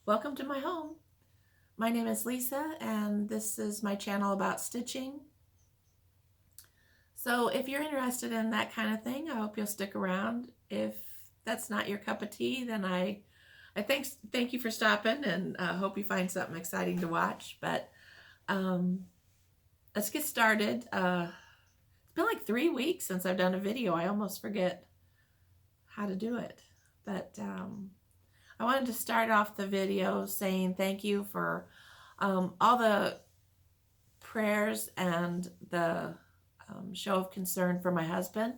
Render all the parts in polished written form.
Welcome to my home. My name is Lisa and this is my channel about stitching. So if you're interested in that kind of thing, I hope you'll stick around. If that's not your cup of tea, then I thank you for stopping, and hope you find something exciting to watch. But let's get started. It's been like 3 weeks since I've done a video. I almost forget how to do it. But I wanted to start off the video saying thank you for all the prayers and the show of concern for my husband.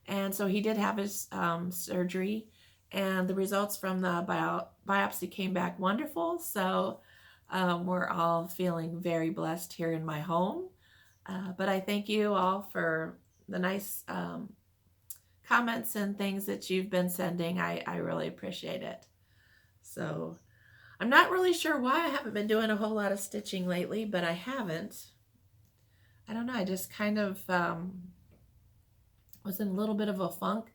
And so he did have his surgery, and the results from the biopsy came back wonderful. So we're all feeling very blessed here in my home. But I thank you all for the nice comments and things that you've been sending. I really appreciate it. So I'm not really sure why I haven't been doing a whole lot of stitching lately, but I haven't. I don't know, I just kind of was in a little bit of a funk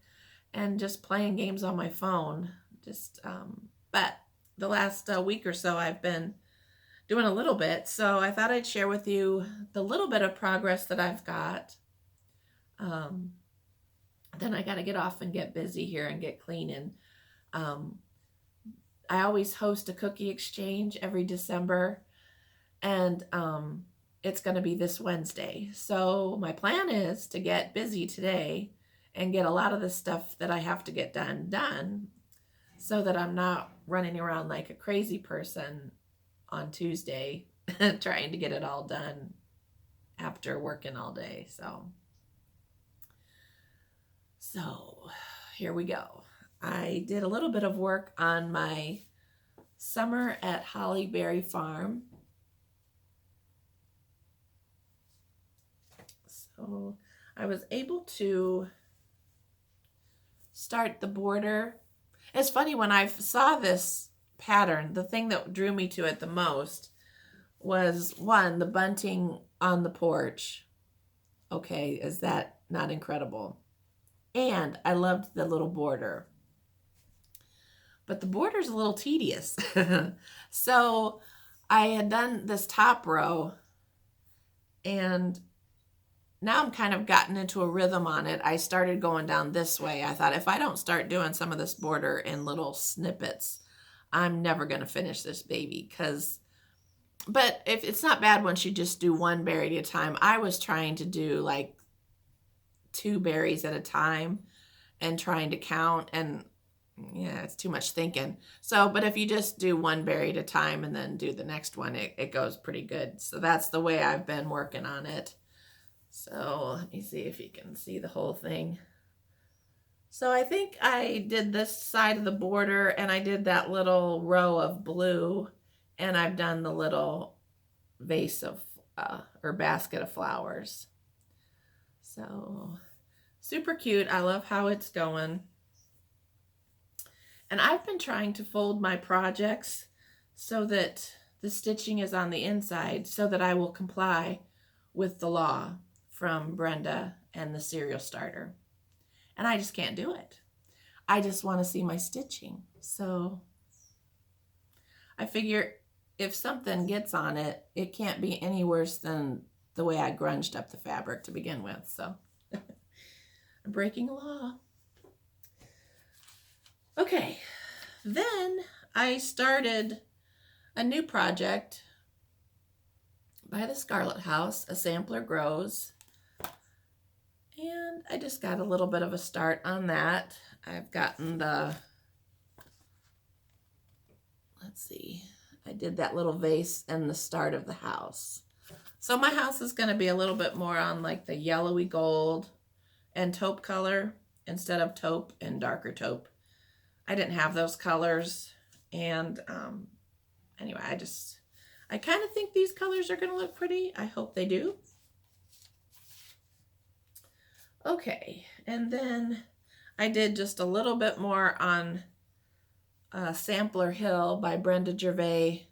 and just playing games on my phone. But the last week or so I've been doing a little bit, so I thought I'd share with you the little bit of progress that I've got. Then I got to get off and get busy here and get cleaning. I always host a cookie exchange every December, and it's going to be this Wednesday. So my plan is to get busy today and get a lot of the stuff that I have to get done so that I'm not running around like a crazy person on Tuesday trying to get it all done after working all day. So here we go. I did a little bit of work on my Summer at Hollyberry Farm. So I was able to start the border. It's funny, when I saw this pattern, the thing that drew me to it the most was, one, the bunting on the porch. Okay, is that not incredible? And I loved the little border. But the border's a little tedious. So I had done this top row, and now I'm kind of gotten into a rhythm on it. I started going down this way. I thought, if I don't start doing some of this border in little snippets, I'm never going to finish this baby. But if it's not bad once you just do one berry at a time. I was trying to do like 2 berries at a time and trying to count, and yeah, it's too much thinking. So, but if you just do 1 berry at a time and then do the next one, it goes pretty good. So that's the way I've been working on it. So let me see if you can see the whole thing. So I think I did this side of the border, and I did that little row of blue, and I've done the little vase of or basket of flowers. So super cute. I love how it's going. And I've been trying to fold my projects so that the stitching is on the inside, so that I will comply with the law from Brenda and the Serial Starter. And I just can't do it. I just want to see my stitching. So I figure if something gets on it, it can't be any worse than the way I grunged up the fabric to begin with. So I'm breaking a law. Okay, then I started a new project by the Scarlet House, A Sampler Grows, and I just got a little bit of a start on that. I've gotten let's see, I did that little vase and the start of the house. So my house is going to be a little bit more on like the yellowy gold and taupe color instead of taupe and darker taupe. I didn't have those colors, and anyway, I kind of think these colors are going to look pretty. I hope they do. Okay, and then I did just a little bit more on Sampler Hill by Brenda Gervais.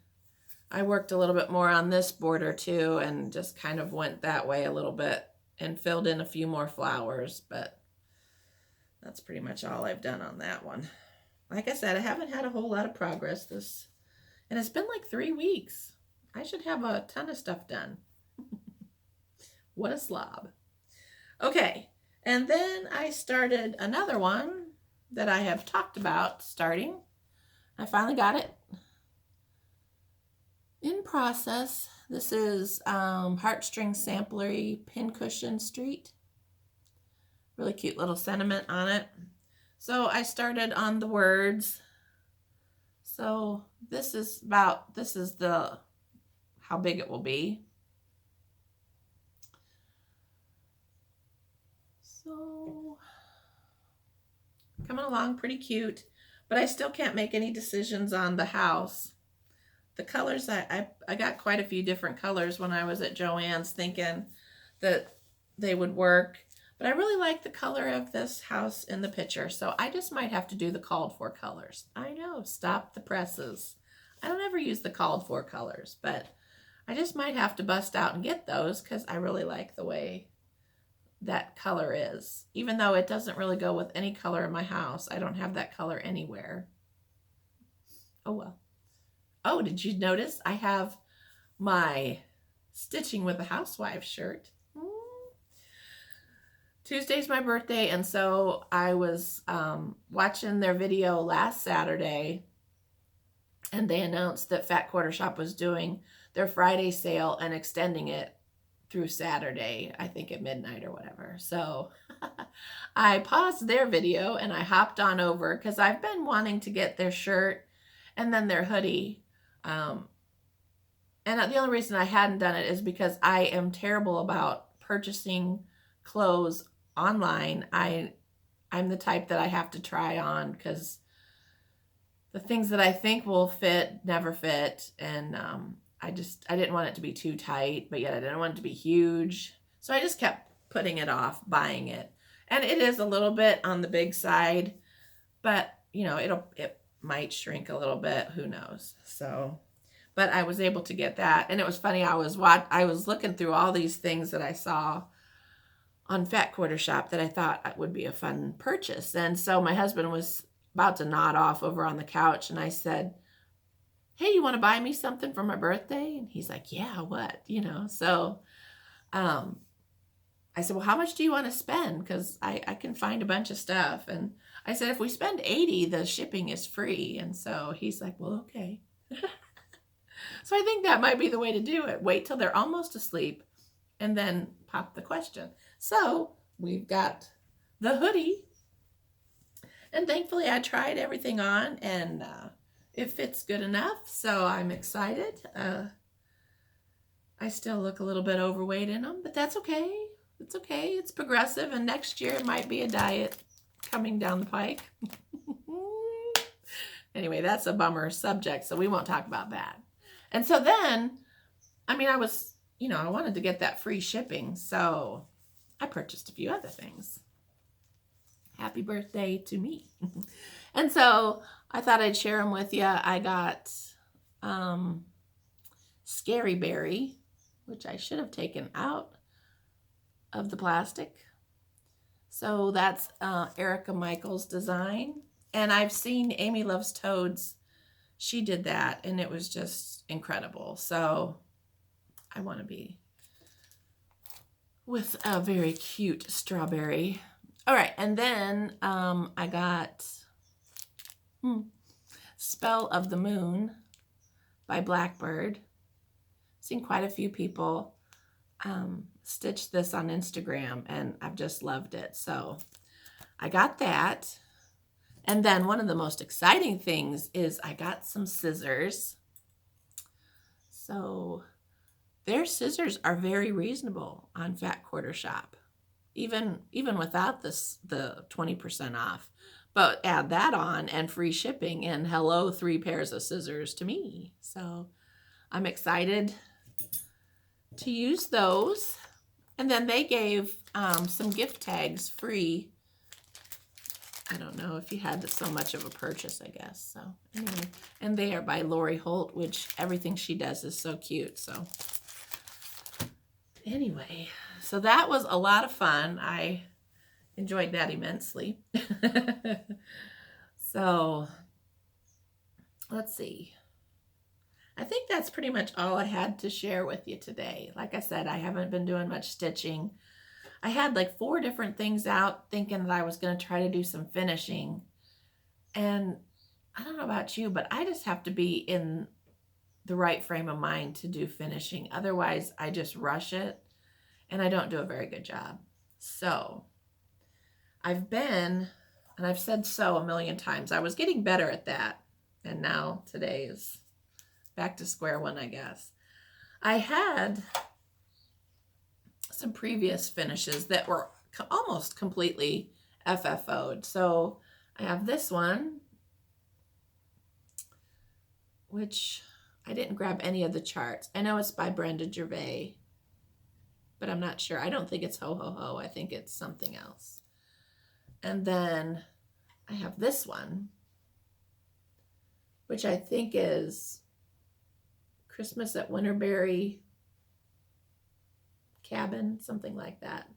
I worked a little bit more on this border too, and just kind of went that way a little bit and filled in a few more flowers, but that's pretty much all I've done on that one. Like I said, I haven't had a whole lot of progress And it's been like 3 weeks. I should have a ton of stuff done. What a slob. Okay, and then I started another one that I have talked about starting. I finally got it in process. This is Heartstring Samplery Pincushion Street. Really cute little sentiment on it. So I started on the words. So this is the how big it will be. So coming along pretty cute, but I still can't make any decisions on the house. The colors, I got quite a few different colors when I was at Joann's thinking that they would work, but I really like the color of this house in the picture, so I just might have to do the called for colors. I know, stop the presses. I don't ever use the called for colors, but I just might have to bust out and get those because I really like the way that color is. Even though it doesn't really go with any color in my house, I don't have that color anywhere. Oh well. Oh, did you notice I have my Stitching with a Housewife shirt? Tuesday's my birthday, and so I was watching their video last Saturday, and they announced that Fat Quarter Shop was doing their Friday sale and extending it through Saturday, I think at midnight or whatever. So I paused their video and I hopped on over because I've been wanting to get their shirt and then their hoodie. And the only reason I hadn't done it is because I am terrible about purchasing clothes online. I'm the type that I have to try on because the things that I think will fit never fit, and I didn't want it to be too tight, but yet I didn't want it to be huge. So I just kept putting it off buying it. And it is a little bit on the big side, but you know, it might shrink a little bit, who knows. So, but I was able to get that. And it was funny, I was looking through all these things that I saw on Fat Quarter Shop that I thought would be a fun purchase. And so my husband was about to nod off over on the couch, and I said, hey, you want to buy me something for my birthday? And he's like, yeah, what? You know, so I said, well, how much do you want to spend? Because I can find a bunch of stuff. And I said, if we spend $80, the shipping is free. And so he's like, well, okay. So I think that might be the way to do it. Wait till they're almost asleep and then pop the question. So we've got the hoodie. And thankfully I tried everything on, and it fits good enough. So I'm excited. I still look a little bit overweight in them, but that's okay. It's okay. It's progressive, and next year it might be a diet coming down the pike. Anyway, that's a bummer subject, so we won't talk about that. And so then, I mean, I wanted to get that free shipping, so I purchased a few other things. Happy birthday to me. And so I thought I'd share them with you. I got Scary Berry, which I should have taken out of the plastic. So that's Erica Michaels' design. And I've seen Amy Loves Toads. She did that, and it was just incredible. So I want to be with a very cute strawberry. All right, and then I got Spell of the Moon by Blackbird. Seen quite a few people stitch this on Instagram, and I've just loved it. So I got that. And then one of the most exciting things is I got some scissors. So their scissors are very reasonable on Fat Quarter Shop, even without this, the 20% off. But add that on and free shipping, and hello, 3 pairs of scissors to me. So I'm excited to use those. And then they gave some gift tags free. I don't know if you had so much of a purchase, I guess. So anyway, and they are by Lori Holt, which everything she does is so cute. So anyway, so that was a lot of fun. I enjoyed that immensely. So let's see. I think that's pretty much all I had to share with you today. Like I said, I haven't been doing much stitching. I had like 4 different things out thinking that I was going to try to do some finishing. And I don't know about you, but I just have to be in the right frame of mind to do finishing. Otherwise, I just rush it and I don't do a very good job. So I've been, and I've said so a million times, I was getting better at that. And now today is back to square one, I guess. I had some previous finishes that were almost completely FFO'd. So I have this one, which I didn't grab any of the charts. I know it's by Brenda Gervais, but I'm not sure. I don't think it's Ho Ho Ho. I think it's something else. And then I have this one, which I think is Christmas at Winterberry Cabin, something like that.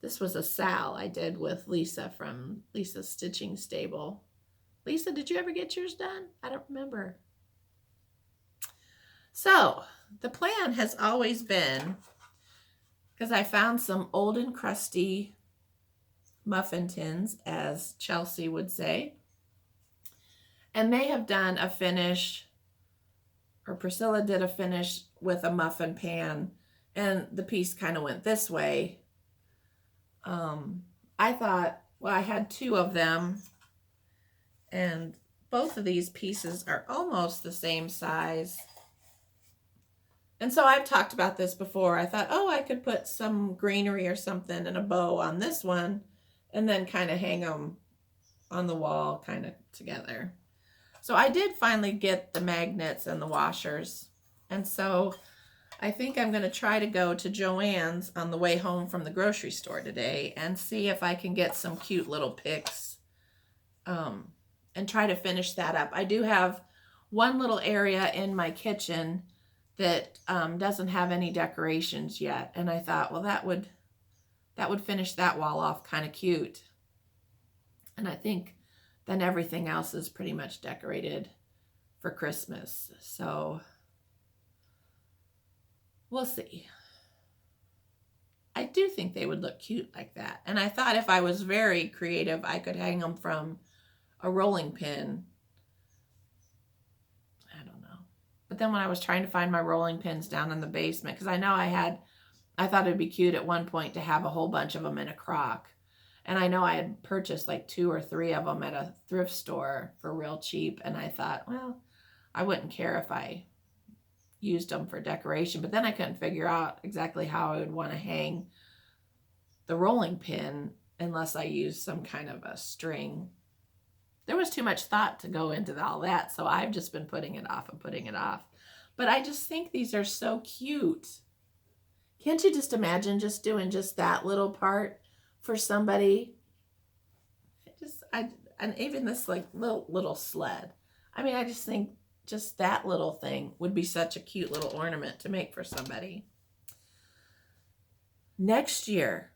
This was a Sal I did with Lisa from Lisa's Stitching Stable. Lisa, did you ever get yours done? I don't remember. So the plan has always been, because I found some old and crusty muffin tins, as Chelsea would say, and they have done a finish, or Priscilla did a finish with a muffin pan, and the piece kind of went this way. I thought, well, I had 2 of them, and both of these pieces are almost the same size. And so I've talked about this before. I thought, oh, I could put some greenery or something and a bow on this one and then kind of hang them on the wall kind of together. So I did finally get the magnets and the washers. And so I think I'm going to try to go to Joann's on the way home from the grocery store today and see if I can get some cute little picks and try to finish that up. I do have one little area in my kitchen that doesn't have any decorations yet. And I thought, well, that would finish that wall off kind of cute. And I think then everything else is pretty much decorated for Christmas. So we'll see. I do think they would look cute like that. And I thought if I was very creative, I could hang them from a rolling pin. I don't know. But then when I was trying to find my rolling pins down in the basement, because I know I thought it'd be cute at one point to have a whole bunch of them in a crock. And I know I had purchased like 2 or 3 of them at a thrift store for real cheap. And I thought, well, I wouldn't care if I used them for decoration. But then I couldn't figure out exactly how I would want to hang the rolling pin unless I used some kind of a string. There was too much thought to go into all that. So I've just been putting it off and putting it off. But I just think these are so cute. Can't you just imagine just doing just that little part for somebody? And even this like little sled. I mean, I just think just that little thing would be such a cute little ornament to make for somebody. Next year,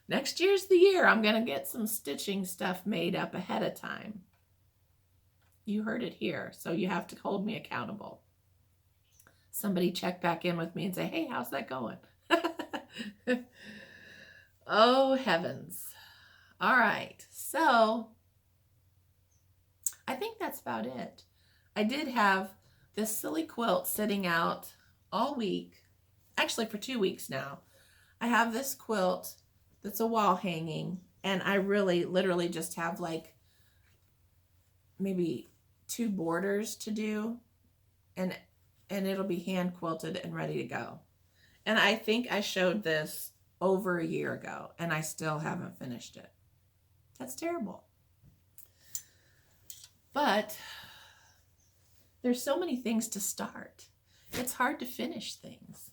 next year's the year I'm going to get some stitching stuff made up ahead of time. You heard it here, so you have to hold me accountable. Somebody check back in with me and say, hey, how's that going? Oh, heavens. All right, so I think that's about it. I did have this silly quilt sitting out all week, actually for 2 weeks now. I have this quilt that's a wall hanging, and I really literally just have like maybe 2 borders to do, and it'll be hand quilted and ready to go. And I think I showed this over a year ago, and I still haven't finished it. That's terrible. But there's so many things to start. It's hard to finish things.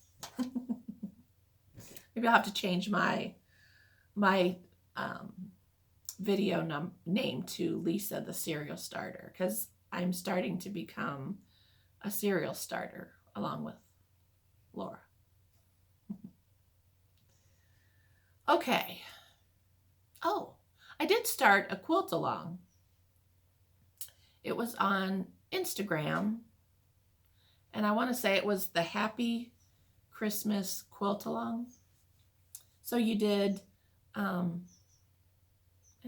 Maybe I'll have to change my video name to Lisa the Cereal Starter, because I'm starting to become a cereal starter along with Laura. Okay. Oh, I did start a quilt along. It was on Instagram, and I want to say it was the Happy Christmas Quilt Along. So you did, and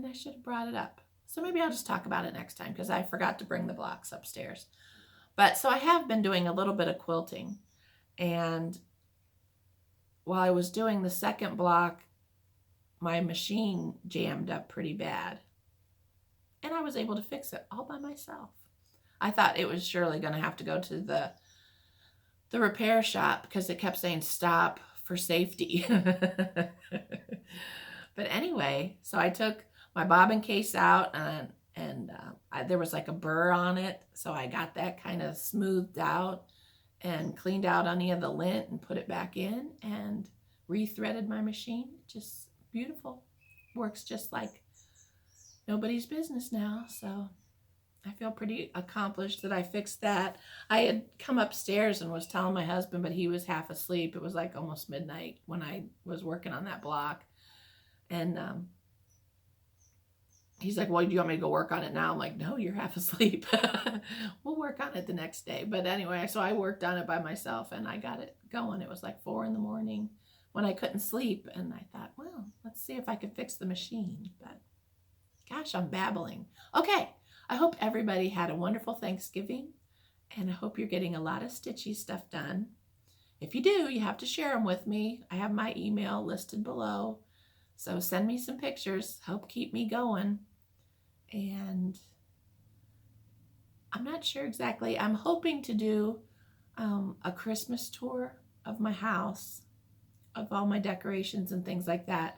I should have brought it up. So maybe I'll just talk about it next time because I forgot to bring the blocks upstairs. But so I have been doing a little bit of quilting, and while I was doing the second block, my machine jammed up pretty bad, and I was able to fix it all by myself. I thought it was surely going to have to go to the repair shop because it kept saying stop for safety. But anyway, so I took my bobbin case out, and there was like a burr on it, so I got that kind of smoothed out and cleaned out any of the lint and put it back in and rethreaded my machine. Just beautiful. Works just like nobody's business now. So I feel pretty accomplished that I fixed that. I had come upstairs and was telling my husband, but he was half asleep. It was like almost midnight when I was working on that block. And he's like, well, do you want me to go work on it now? I'm like, no, you're half asleep. We'll work on it the next day. But anyway, so I worked on it by myself and I got it going. It was like 4 a.m. when I couldn't sleep. And I thought, well, let's see if I can fix the machine. But gosh, I'm babbling. Okay, I hope everybody had a wonderful Thanksgiving. And I hope you're getting a lot of stitchy stuff done. If you do, you have to share them with me. I have my email listed below. So send me some pictures. Help keep me going. And I'm not sure exactly. I'm hoping to do a Christmas tour of my house, of all my decorations and things like that,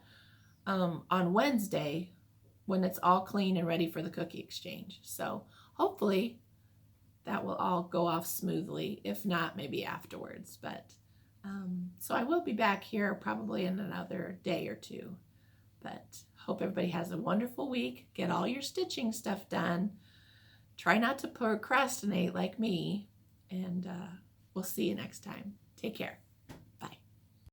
on Wednesday when it's all clean and ready for the cookie exchange. So hopefully that will all go off smoothly. If not, maybe afterwards. But so I will be back here probably in another day or two. But hope everybody has a wonderful week. Get all your stitching stuff done. Try not to procrastinate like me. And we'll see you next time. Take care.